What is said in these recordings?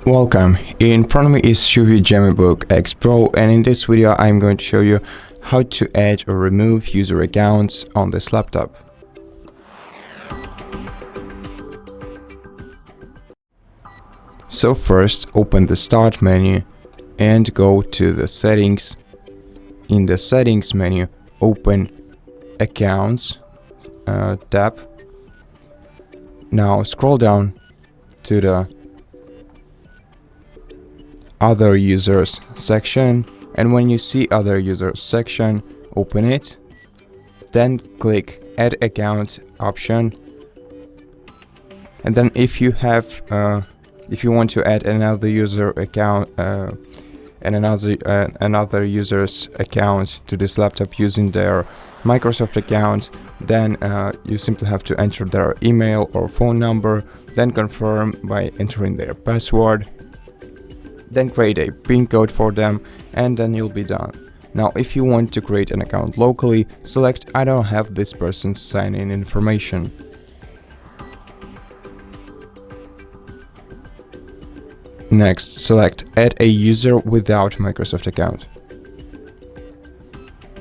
Welcome, in front of me is CHUWI GemiBook X Pro, and in this video I'm going to show you how to add or remove user accounts on this laptop. So first open the Start menu and go to the Settings. In the Settings menu open Accounts tab. Now scroll down to the Other Users section, and when you see Other Users section, open it, then click Add Account option, and then if you want to add another user account and another user's account to this laptop using their Microsoft account, then you simply have to enter their email or phone number, then confirm by entering their password, then create a PIN code for them, and then you'll be done. Now if you want to create an account locally, select I don't have this person's sign-in information. Next, select Add a user without Microsoft account.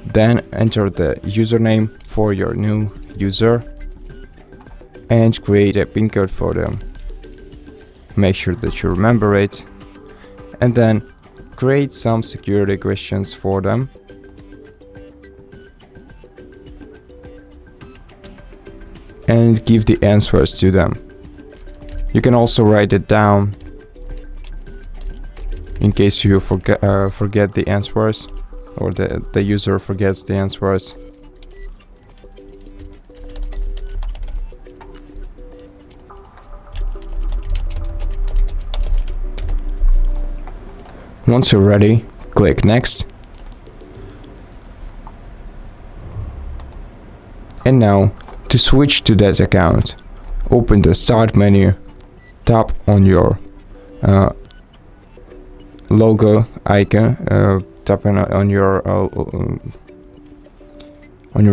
Then enter the username for your new user and create a PIN code for them. Make sure that you remember it, and then create some security questions for them. And give the answers to them. You can also write it down in case you forget the answers, or the user forgets the answers. Once you're ready, click Next. And now, to switch to that account, open the Start menu, tap on your logo icon, tap on your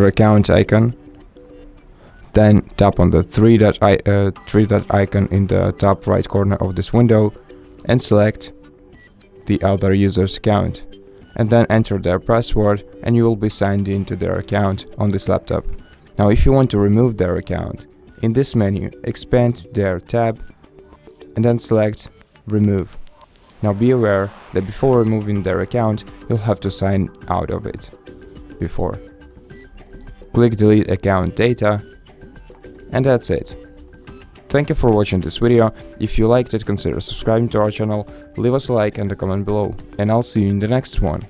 account icon, then tap on the three dot icon in the top right corner of this window and select the other user's account, and then enter their password, and you will be signed into their account on this laptop. Now if you want to remove their account, in this menu expand their tab and then select Remove. Now be aware that before removing their account, you'll have to sign out of it before. Click Delete Account Data, and that's it. Thank you for watching this video. If you liked it, consider subscribing to our channel, leave us a like and a comment below, and I'll see you in the next one.